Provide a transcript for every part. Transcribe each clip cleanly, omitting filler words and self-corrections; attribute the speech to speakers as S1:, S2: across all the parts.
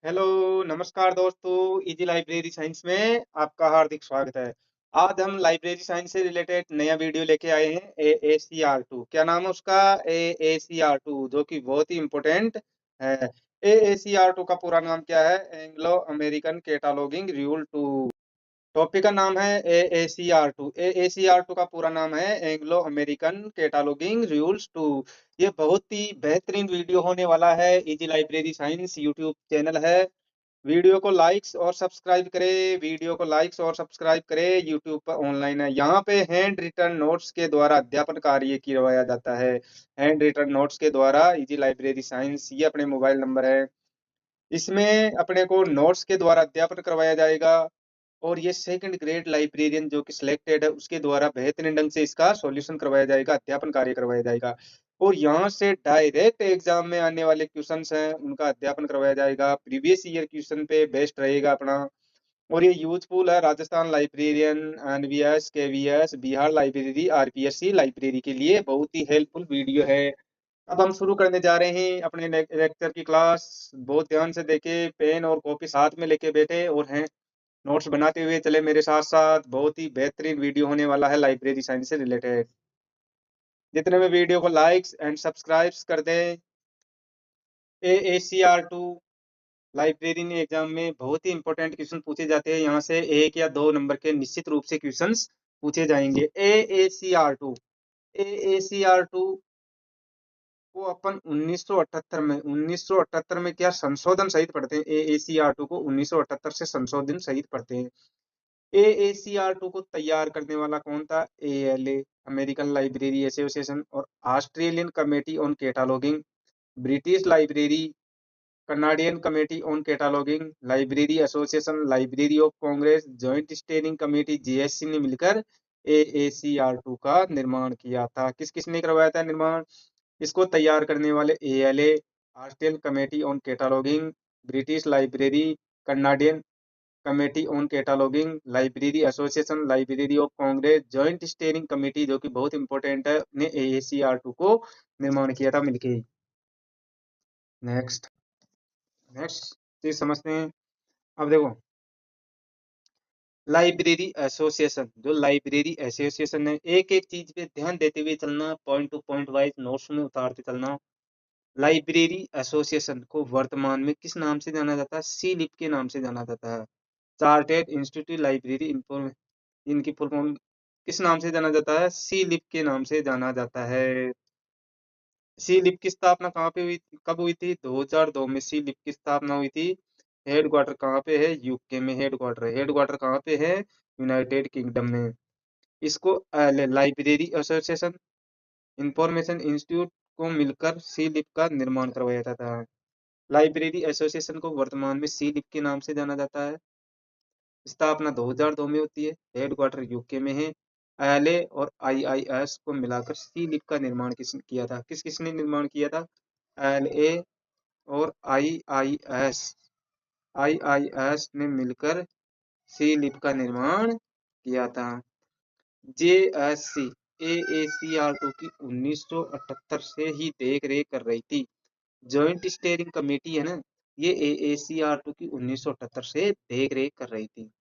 S1: Hello, नमस्कार दोस्तों। Easy library science में आपका हार्दिक स्वागत है। आज हम लाइब्रेरी साइंस से रिलेटेड नया वीडियो लेके आए हैं। AACR2 क्या नाम है उसका? AACR2 जो कि बहुत ही इम्पोर्टेंट है। AACR2 का पूरा नाम क्या है? Anglo American cataloguing rule 2। Topic का नाम है AACR2। AACR2 का पूरा नाम है एंग्लो अमेरिकन कैटालॉगिंग रूल्स 2। ये बहुत ही बेहतरीन वीडियो होने वाला है। Easy library science YouTube channel है। वीडियो को लाइक्स और सब्सक्राइब करें। वीडियो को लाइक्स और सब्सक्राइब करें। यूट्यूब पर ऑनलाइन है। यहाँ पे हैंड रिटन नोट्स के द्वारा अध्यापन कार्य किया जाता है। हैंड रिटन नोट्स के द्वारा इजी लाइब्रेरी साइंस, ये अपने मोबाइल नंबर है। इसमें अपने को नोट्स के द्वारा अध्यापन करवाया जाएगा। और ये सेकंड ग्रेड लाइब्रेरियन जो कि सिलेक्टेड है उसके द्वारा बेहतरीन ढंग से इसका सॉल्यूशन करवाया जाएगा, अध्यापन कार्य करवाया जाएगा। और यहाँ से डायरेक्ट एग्जाम में आने वाले क्वेश्चंस हैं उनका अध्यापन करवाया जाएगा। प्रीवियस ईयर क्वेश्चन पे बेस्ड रहेगा अपना। और ये यूजफुल है Rajasthan librarian, NVS, KVS, Bihar library, RPSC library के लिए बहुत ही हेल्पफुल वीडियो है। अब हम शुरू करने जा रहे हैं अपने लेक्चर की क्लास। बहुत ध्यान से देखे, पेन और कॉपी साथ में लेके बैठे और हैं नोट्स बनाते हुए चले मेरे साथ साथ। बहुत ही बेहतरीन वीडियो होने वाला है लाइब्रेरी साइंस से रिलेटेड। जितने में वीडियो को लाइक्स एंड सब्सक्राइब्स कर दें। AACR2 लाइब्रेरी एग्जाम में बहुत ही इंपॉर्टेंट क्वेश्चन पूछे जाते हैं। यहाँ से 1 या 2 नंबर के निश्चित रूप से क्वेश्चंस पूछे जाएंगे। AACR2 को अपन 1978 में क्या संशोधन सहित पढ़ते हैं? AACR2 को 1978 से संशोधन सहित पढ़ते हैं। AACR2 को तैयार करने वाला कौन था? ALA, अमेरिकन लाइब्रेरी एसोसिएशन, और Australian Committee on Cataloguing, British Library, Canadian Committee on Cataloguing, Library Association, Library of Congress, Joint Steering Committee JSC ने मिलकर AACR2 का निर्माण किया था। किस किस ने करवाया था निर्माण? इसको तैयार करने वाले ALA, Australian Committee on Cataloguing, British Library, Canadian Committee on Cataloguing, Library Association, Library of Congress, Joint Steering Committee जो कि बहुत इंपॉर्टेंट है, ने AACR2 को निर्माण किया था मिलके। नेक्स्ट नेक्स्ट चीज समझते हैं। अब देखो, लाइब्रेरी एसोसिएशन, जो लाइब्रेरी एसोसिएशन है, एक एक चीज पे ध्यान देते हुए चलना, point two point wise notes में उतारते चलना। लाइब्रेरी एसोसिएशन को वर्तमान में किस नाम से जाना जाता है? CLIP के नाम से जाना जाता है। चार्टेड इंस्टीट्यूट लाइब्रेरी इन्फॉर्म, इनकी फुल फॉर्म किस नाम से जाना जाता है? CLIP के नाम से जाना जाता है। CLIP की स्थापना कहाँ पे हुई थी, कब हुई थी? 2002 में CLIP की स्थापना हुई थी। हेडक्वार्टर कहाँ पे है? यूके में हेडक्वार्टर है। हेडक्वार्टर कहाँ पे है? यूनाइटेड किंगडम में। इसको लाइब्रेरी एसोसिएशन, इंफॉर्मेशन इंस्टीट्यूट को मिलकर CLIP का निर्माण करवाया जाता था। लाइब्रेरी एसोसिएशन को वर्तमान में CLIP के नाम से जाना जाता है। स्थापना 2002 में होती है। हेडक्वार्टर यूके में है। एलए और आईआईएस को मिलाकर CLIP का निर्माण किया था? किस किसने निर्माण किया था? एलए और आईआईएस, आईआईएस ने मिलकर CLIP का निर्माण किया था। JSC, AACR2 की 1978 से ही देख रेख कर रही थी। जॉइंट स्टेयरिंग कमेटी है ना, ये AACR2 की 1978 से देख रेख कर रही थी।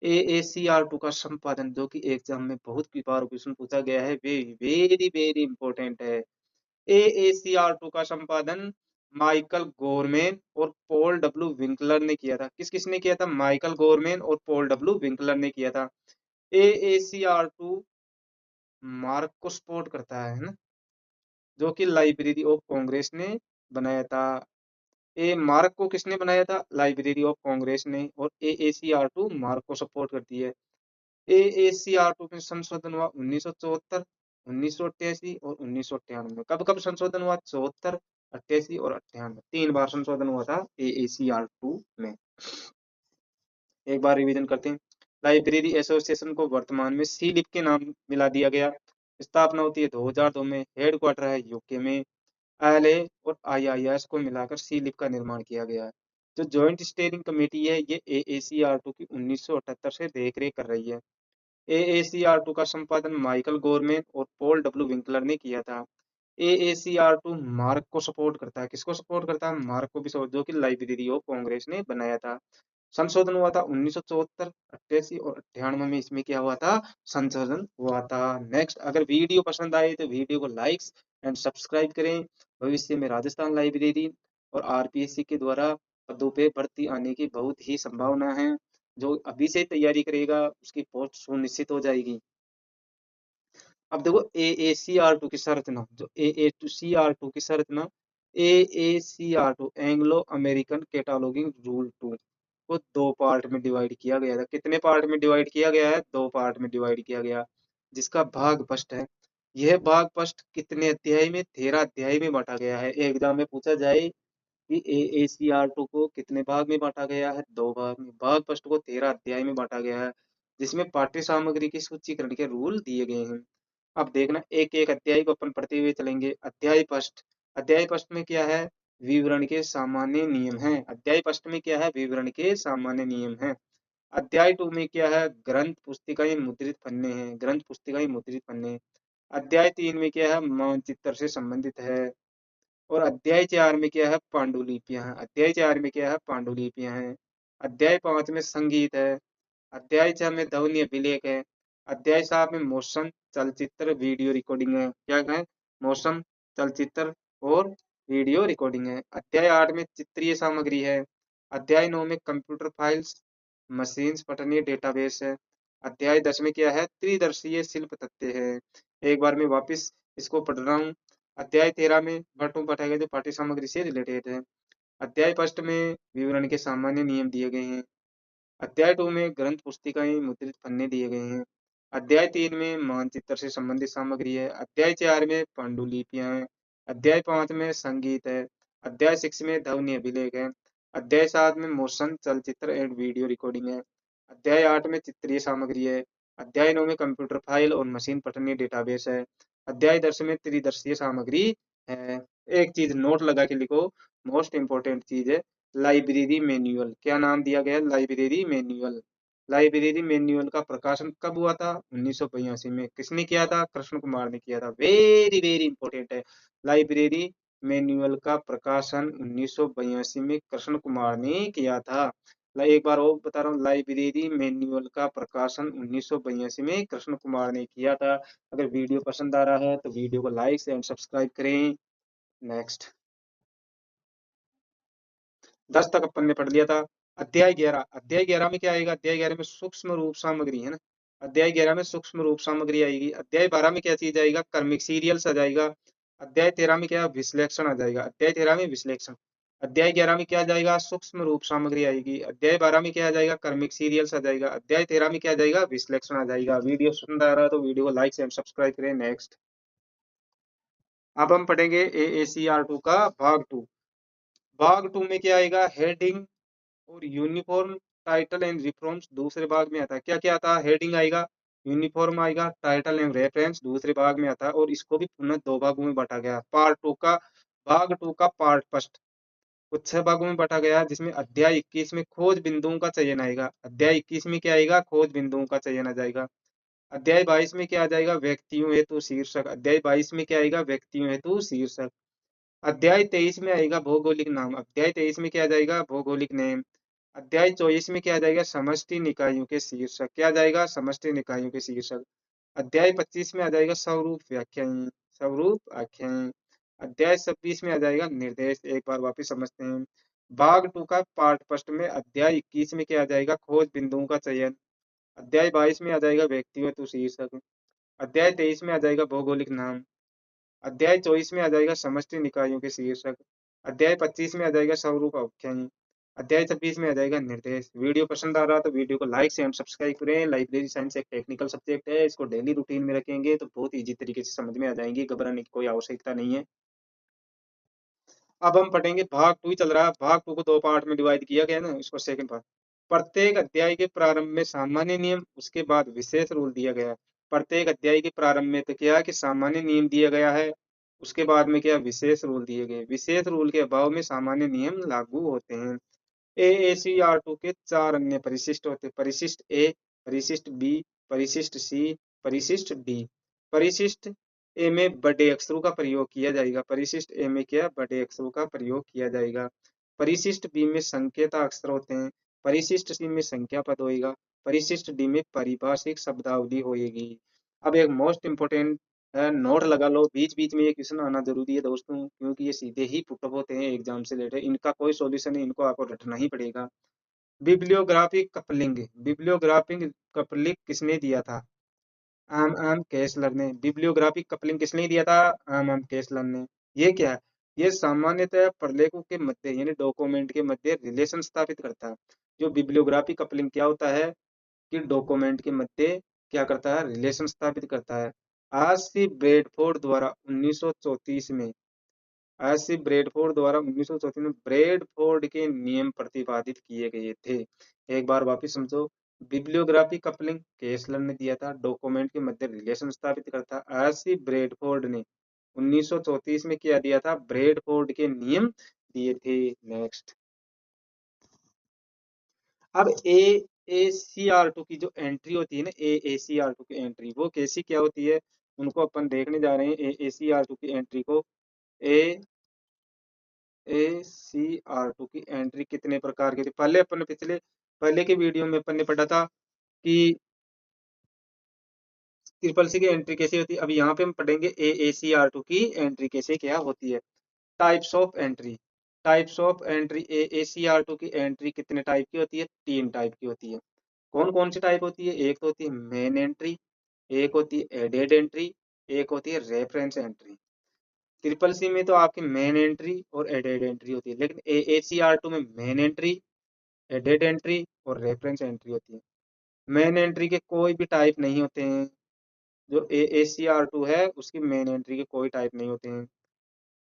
S1: AACR2 का संपादन, जो कि एग्जाम में बहुत बार क्वेश्चन पूछा गया है, वे वेरी वेरी इंपॉर्टेंट है। AACR2 का संपादन माइकल गोरमैन और पॉल डब्ल्यू विंकलर ने किया था। किस किसने किया था? माइकल गोरमैन और पॉल डब्ल्यू विंकलर ने किया था। AACR2 मार्क को सपोर्ट करता है ना, जो कि लाइब्रेरी ऑफ कांग्रेस ने बनाया था। ए मार्क को किसने बनाया था? लाइब्रेरी ऑफ कांग्रेस ने। और AACR2 मार्क को सपोर्ट करती है। AACR2 में संशोधन हुआ 1974, 1988 और 1998। कब कब संशोधन हुआ? 74, 88 और 98, 3 बार संशोधन हुआ था AACR2 में। एक बार रिवीजन करते हैं। लाइब्रेरी एसोसिएशन को वर्तमान में CLIP के नाम मिला दिया गया। स्थापना होती है 2002 में। हेडक्वार्टर है यूके में। एलए और आईआईएस को मिलाकर CLIP का निर्माण किया गया है। जो जॉइंट स्टीयरिंग कमेटी है, ये AACR2 की 1978 से देखरेख कर रही है। AACR2 का संपादन माइकल गोरमैन और पॉल डब्ल्यू विंकलर ने किया था। AACR2 मार्क को सपोर्ट करता है। किसको सपोर्ट करता है? मार्क को भी सपोर्ट, जो कि लाइब्रेरी ऑफ कांग्रेस ने बनाया था। संशोधन हुआ था 1974, 88 और 98 में इसमें क्या हुआ था? संशोधन हुआ था। नेक्स्ट, अगर वीडियो पसंद आए तो वीडियो को लाइक्स एंड सब्सक्राइब करें। भविष्य में राजस्थान लाइब्रेरी और आरपीएससी के द्वारा पदों पे भर्ती आने की बहुत ही संभावना है। जो अभी से तैयारी करेगा उसकी पोस्ट सुनिश्चित हो जाएगी। अब देखो AACR2 की संरचना, जो AACR2 की संरचना, AACR2 Anglo American cataloguing rule 2 को दो पार्ट में डिवाइड किया गया था। कितने पार्ट में डिवाइड किया गया है? दो पार्ट में डिवाइड किया गया, जिसका भाग फर्स्ट है। यह भाग फर्स्ट कितने अध्याय में? 13 अध्याय में बांटा गया है। एग्जाम में पूछा जाए कि AACR2 को कितने भाग में बांटा गया है? दो भाग में। भाग फर्स्ट को 13 अध्याय में बांटा गया है, जिसमें पाठ्य सामग्री के सूचीकरण के रूल दिए गए हैं। अब देखना, एक एक अध्याय को अपन पढ़ते हुए चलेंगे। अध्याय फर्स्ट, अध्याय फर्स्ट में क्या है? विवरण के सामान्य नियम हैं। अध्याय फर्स्ट में क्या है? विवरण के सामान्य नियम हैं। अध्याय टू में क्या है? ग्रंथ पुस्तिकाएं मुद्रित पन्ने हैं। ग्रंथ पुस्तिकाएं मुद्रित पन्ने। अध्याय तीन में क्या है? मानचित्र से संबंधित है। और अध्याय चार में क्या है? पांडुलिपियां हैं। अध्याय चार में क्या है? पांडुलिपियां हैं। अध्याय पांच में संगीत है। अध्याय छह में ध्वनि अभिलेख है। अध्याय सात में मोशन, चलचित्र, वीडियो रिकॉर्डिंग है। क्या है? मोशन, चलचित्र और वीडियो रिकॉर्डिंग है। अध्याय आठ में चित्रीय सामग्री है। अध्याय नौ में कंप्यूटर फाइल्स, मशीन्स पठनीय डेटाबेस है। अध्याय 10 में क्या है? त्रिदर्शीय शिल्प तथ्य है। एक बार मैं वापस इसको पढ़ रहा हूँ। अध्याय 13 में बटों पढ़ाए गए जो पाठ्य सामग्री से रिलेटेड है। अध्याय फर्स्ट में विवरण के सामान्य नियम दिए गए हैं। अध्याय 2 में ग्रंथ पुस्तिकाएं मुद्रित पन्ने दिए गए हैं। अध्याय 3 में मानचित्र से संबंधित सामग्री है। अध्याय 4 में पांडुलिपियां हैं। अध्याय 5 में संगीत है। अध्याय 6 में ध्वनि अभिलेख है। अध्याय 7 में मोशन, चलचित्र एंड वीडियो रिकॉर्डिंग है। अध्याय 8 में चित्रीय सामग्री है। अध्याय 9 में कंप्यूटर फाइल और मशीन पठनीय डेटाबेस है। अध्याय 10 में त्रिदर्शीय सामग्री है। एक चीज नोट लगा के लिखो, मोस्ट इंपोर्टेंट चीज है, लाइब्रेरी मैन्युअल। क्या नाम दिया गया? Library manual. लाइब्रेरी मैन्युअल का प्रकाशन कब हुआ था? 1982 में। किसने किया था? कृष्ण कुमार ने किया था। वेरी वेरी इंपॉर्टेंट है। लाइब्रेरी मैन्युअल का प्रकाशन 1982 में कृष्ण कुमार ने किया था। एक बार और बता रहा हूँ, लाइब्रेरी मैन्युअल का प्रकाशन 1982 में कृष्ण कुमार ने किया था। अगर वीडियो पसंद आ रहा है तो वीडियो को लाइक एंड सब्सक्राइब करें। नेक्स्ट, 10 तक अपन ने पढ़ लिया था। अध्याय 11, अध्याय 11 में क्या आएगा? अध्याय 11 में सूक्ष्म रूप सामग्री है ना। अध्याय 11 में सूक्ष्म रूप सामग्री आएगी। अध्याय 12 में क्या चीज आएगा? क्रमिक सीरियल्स आ जाएगा। अध्याय 13 में क्या? विश्लेषण आ जाएगा। अध्याय 13 में विश्लेषण। अध्याय 11 में क्या आ जाएगा? सूक्ष्म रूप सामग्री आएगी। अध्याय 12 में क्या आ जाएगा? क्रमिक सीरियल्स आ जाएगा। अध्याय 13 में क्या आ जाएगा? विश्लेषण आ जाएगा। वीडियो पसंद आ रहा है तो वीडियो को लाइक एंड सब्सक्राइब करें। नेक्स्ट, अब हम पढ़ेंगे AACR2 का भाग टू। भाग टू में क्या आएगा? हेडिंग और यूनिफॉर्म, टाइटल एंड रेफरेंस दूसरे भाग में आता है। क्या क्या आता है? हेडिंग आएगा, यूनिफॉर्म आएगा, टाइटल एंड रेफरेंस दूसरे भाग में आता है। और इसको भी पुनः दो भागों में बांटा गया। पार्ट टू का, भाग टू का पार्ट फर्स्ट को 6 भागों में बांटा गया, जिसमें अध्याय 21 में खोज बिंदुओं का चयन आएगा। अध्याय 21 में क्या आएगा? खोज बिंदुओं का चयन आ जाएगा। अध्याय 22 में क्या आ जाएगा? व्यक्तियों हेतु शीर्षक। अध्याय 22 में क्या आएगा? व्यक्तियों हेतु शीर्षक। अध्याय 23 में आएगा भौगोलिक नाम। अध्याय 23 में क्या आ जाएगा? भौगोलिक नेम। अध्याय 24 में क्या आ जाएगा? समष्टि निकायों के शीर्षक। क्या आ जाएगा? समष्टि निकायों के शीर्षक। अध्याय 25 में आ जाएगा स्वरूप व्याख्याएं, स्वरूप आख्याएं। अध्याय 26 में आ जाएगा निर्देश। एक बार वापिस समझते हैं। भाग टू का पार्ट फर्स्ट में अध्याय 21 में क्या आ जाएगा? खोज बिंदुओं का चयन। अध्याय 22 में आ जाएगा व्यक्तिगत शीर्षक। अध्याय 23 में आ जाएगा भौगोलिक नाम। अध्याय 24 में आ जाएगा समष्टि निकायों के शीर्षक। अध्याय 25 में आ जाएगा स्वरूप आख्यान। अध्याय 26 में आ जाएगा निर्देश। वीडियो पसंद आ रहा तो वीडियो को लाइक एंड सब्सक्राइब करें। लाइब्रेरी साइंस एक टेक्निकल सब्जेक्ट है, इसको डेली रूटीन में रखेंगे तो बहुत इजी तरीके से समझ में आ जाएंगी, घबराने की कोई आवश्यकता नहीं है। अब हम पढ़ेंगे, भाग टू ही चल रहा है। भाग टू को दो पार्ट में डिवाइड किया गया ना, इसको सेकंड पार्ट। प्रत्येक अध्याय के प्रारंभ में सामान्य नियम, उसके बाद विशेष रूल दिया गया है। प्रत्येक अध्याय के प्रारंभ में तो क्या है कि सामान्य नियम दिया गया है, उसके बाद में क्या? विशेष रूल दिए गए। विशेष रूल के अभाव में सामान्य नियम लागू होते हैं। AACR2 के 4 अन्य परिशिष्ट होते हैं। परिशिष्ट ए, परिशिष्ट बी, परिशिष्ट सी, परिशिष्ट डी। परिशिष्ट ए में बड़े अक्षरों का प्रयोग किया जाएगा। परिशिष्ट ए में क्या, बड़े अक्षरों का प्रयोग किया जाएगा। परिशिष्ट बी में संकेता अक्षर होते हैं। परिशिष्ट सी में संख्या पद होएगा। परिशिष्ट डी में पारिभाषिक शब्दावली होएगी। अब एक मोस्ट इंपोर्टेंट नोट लगा लो, बीच बीच में ये क्वेश्चन आना जरूरी है दोस्तों, क्योंकि ये सीधे ही पुटअप होते हैं एग्जाम से रिलेटेड, इनका कोई सॉल्यूशन नहीं, इनको आपको रटना ही पड़ेगा। बिब्लियोग्राफिक कपलिंग, बिब्लियोग्राफिक कपलिंग किसने दिया था? आम आम केसलर ने। बिब्लियोग्राफिक कपलिंग किसने दिया था? आम आम केसलर ने। ये क्या है? ये सामान्यतः प्रलेखों के मध्य यानी डॉक्यूमेंट के मध्य रिलेशन स्थापित करता है। जो बिब्लियोग्राफिक कपलिंग क्या होता है कि डॉक्यूमेंट के मध्य क्या करता है, रिलेशन स्थापित करता है। आर.सी. ब्रैडफोर्ड द्वारा 1934 में, आर.सी. ब्रैडफोर्ड द्वारा 1934 में ब्रैडफोर्ड के नियम प्रतिपादित किए गए थे। एक बार वापिस समझो, बिब्लियोग्राफी कपलिंग केसलर ने दिया था, डॉक्यूमेंट के मध्य रिलेशन स्थापित करता। आर.सी. ब्रैडफोर्ड ने 1934 में क्या दिया था, ब्रैडफोर्ड के नियम दिए थे। नेक्स्ट, अब AACR2 की जो एंट्री होती है ना, AACR2 की एंट्री वो कैसी क्या होती है, उनको अपन देखने जा रहे हैं। AACR2 की एंट्री को, AACR2 की एंट्री कितने प्रकार की थी? पहले अपन ने पहले के वीडियो में अपन ने पढ़ा था कि ट्रिपल सी की एंट्री कैसे होती है। अब यहाँ पे हम पढ़ेंगे AACR2 की एंट्री कैसे क्या होती है। Types of entry, types of entry, AACR2 की एंट्री कितने टाइप की होती है? 3 टाइप की होती है। कौन कौन सी टाइप होती है? एक तो होती है मेन एंट्री, एक होती है एडेड एंट्री, एक होती है रेफरेंस एंट्री। ट्रिपल सी में तो आपकी मेन एंट्री और एडेड एंट्री होती है, लेकिन AACR2 में मेन एंट्री, एडेड एंट्री और रेफरेंस एंट्री होती है। मेन एंट्री के कोई भी टाइप नहीं होते हैं। जो AACR2 है उसकी मेन एंट्री के कोई टाइप नहीं होते हैं।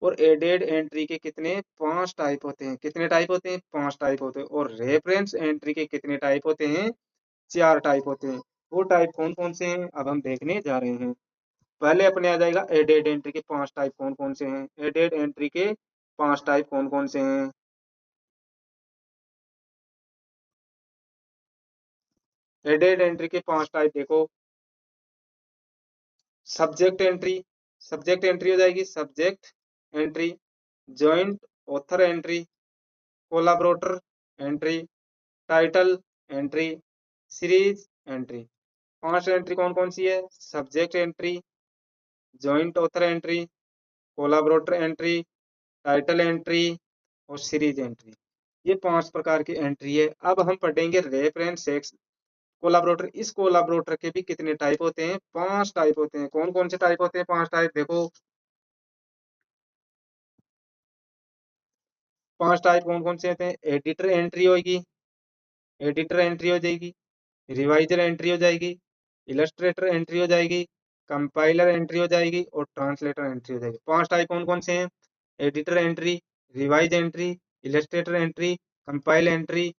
S1: और एडेड एंट्री के कितने, 5 टाइप होते हैं। कितने टाइप होते हैं? 5 टाइप होते हैं। और रेफरेंस एंट्री के कितने टाइप होते हैं? 4 टाइप होते हैं। वो टाइप कौन कौन से हैं अब हम देखने जा रहे हैं। पहले अपने आ जाएगा एडेड एंट्री के 5 टाइप कौन कौन से हैं। एडेड एंट्री के 5 टाइप कौन कौन से हैं। एडेड एंट्री के 5 टाइप देखो। सब्जेक्ट एंट्री, सब्जेक्ट एंट्री हो जाएगी, subject entry. Joint author entry, collaborator entry, title entry, series entry. 5 entry कौन कौन सी है? Subject entry, joint author entry, collaborator entry, title entry और सीरीज एंट्री। ये 5 प्रकार की एंट्री है। अब हम पढ़ेंगे रेफरेंस सेक्स कोलाबोरेटर। इस कोलाबोरेटर के भी कितने टाइप होते हैं? 5 टाइप होते हैं। कौन कौन से टाइप होते हैं? 5 टाइप देखो। 5 टाइप कौन कौन से होते हैं? एडिटर एंट्री होगी, एडिटर एंट्री हो जाएगी, रिवाइजर एंट्री हो जाएगी, इलस्ट्रेटर एंट्री हो जाएगी, कंपाइलर एंट्री हो जाएगी और ट्रांसलेटर एंट्री हो जाएगी। 5 टाइप कौन कौन से हैं? Editor entry, revise entry, Illustrator entry, compile entry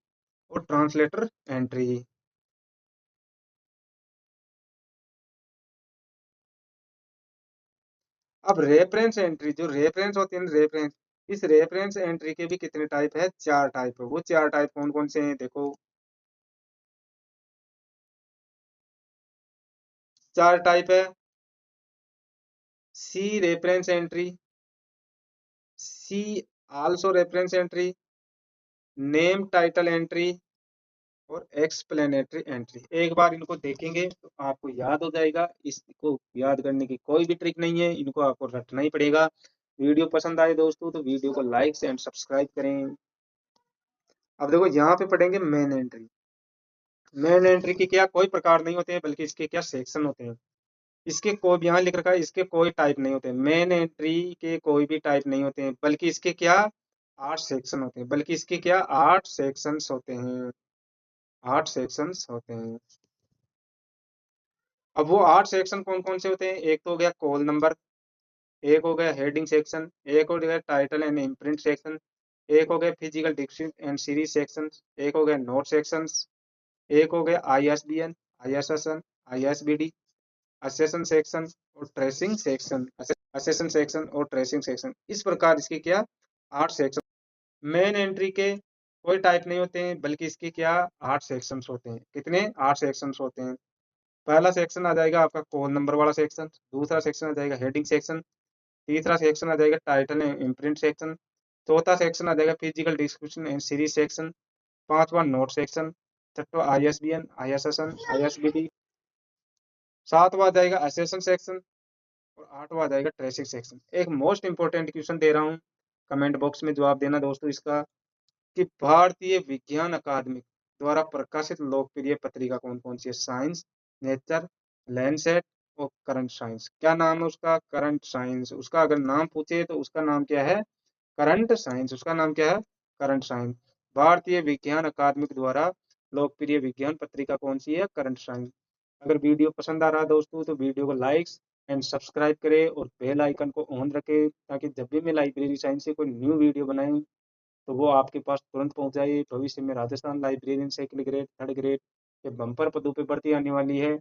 S1: और ट्रांसलेटर एंट्री। अब रेफरेंस एंट्री, जो रेफरेंस होती है ना, रेफरेंस, इस रेफरेंस एंट्री के भी कितने टाइप है? 4 टाइप है। वो 4 टाइप कौन कौन से हैं देखो। 4 टाइप है। See reference entry, see also reference entry, name title entry और एक्सप्लेनेटरी एंट्री। एक बार इनको देखेंगे तो आपको याद हो जाएगा। इसको याद करने की कोई भी ट्रिक नहीं है, इनको आपको रटना ही पड़ेगा। वीडियो पसंद आए दोस्तों तो वीडियो को लाइक एंड सब्सक्राइब करें। अब देखो यहाँ पे पढ़ेंगे मेन एंट्री। मेन एंट्री के क्या कोई प्रकार नहीं होते हैं, बल्कि इसके क्या सेक्शन होते हैं। इसके कोई भी यहाँ लिख रखा है, इसके कोई टाइप नहीं होते। मेन एंट्री के कोई भी टाइप नहीं होते हैं, बल्कि इसके क्या 8 सेक्शन होते हैं। बल्कि इसके क्या 8 सेक्शंस होते हैं। 8 सेक्शंस होते हैं। अब वो 8 सेक्शन कौन कौन से होते हैं? एक तो हो गया कॉल नंबर, एक हो गया हेडिंग सेक्शन, एक हो गया टाइटल एंड इम्प्रिंट सेक्शन, एक हो गया physical description and series section, एक हो गया नोट सेक्शंस, एक हो गया ISBN, ISSN, ISBD, assassin section और ट्रेसिंग सेक्शन, असेसन सेक्शन और ट्रेसिंग सेक्शन। इस प्रकार इसके क्या 8 सेक्शन। मेन एंट्री के कोई टाइप नहीं होते हैं, बल्कि इसके क्या 8 सेक्शंस होते हैं। कितने? 8 सेक्शंस होते हैं। पहला सेक्शन आ जाएगा आपका कॉल नंबर वाला सेक्शन, दूसरा सेक्शन आ जाएगा हेडिंग सेक्शन, तीसरा सेक्शन आ जाएगा टाइटल एंड इम्प्रिंट सेक्शन, चौथा सेक्शन आ जाएगा physical description and series section, पांचवा नोट सेक्शन, छठवा ISBN, ISSN, ISBD, सातवां आ जाएगा एसेशन सेक्शन और आठवां आ जाएगा ट्रेसिंग सेक्शन। एक मोस्ट इंपॉर्टेंट क्वेश्चन दे रहा हूँ, कमेंट बॉक्स में जवाब देना दोस्तों इसका, कि भारतीय विज्ञान अकादमी द्वारा प्रकाशित लोकप्रिय पत्रिका कौन कौन सी है? साइंस, नेचर, लैंडसेट और करंट साइंस। क्या नाम है उसका? Current science. उसका अगर नाम पूछे तो उसका नाम क्या है? Current science. उसका नाम क्या है? Current science. भारतीय विज्ञान अकादमी द्वारा लोकप्रिय विज्ञान पत्रिका कौन सी है? Current science. अगर वीडियो पसंद आ रहा है दोस्तों तो वीडियो को लाइक्स एंड सब्सक्राइब करें और बेल आइकन को ऑन रखें, ताकि जब भी मैं लाइब्रेरी साइंस से कोई न्यू वीडियो बनाऊं तो वो आपके पास तुरंत पहुंच जाए। भविष्य में Rajasthan librarian second grade, third grade के बम्पर पदों पे भर्ती आने वाली है।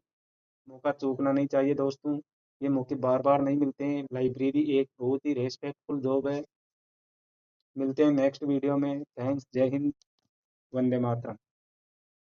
S1: मौका चूकना नहीं चाहिए दोस्तों, ये मौके बार बार नहीं मिलते हैं। लाइब्रेरी एक बहुत ही रेस्पेक्टफुल जॉब है। मिलते हैं नेक्स्ट वीडियो में। थैंक्स, जय हिंद, वंदे मातरम।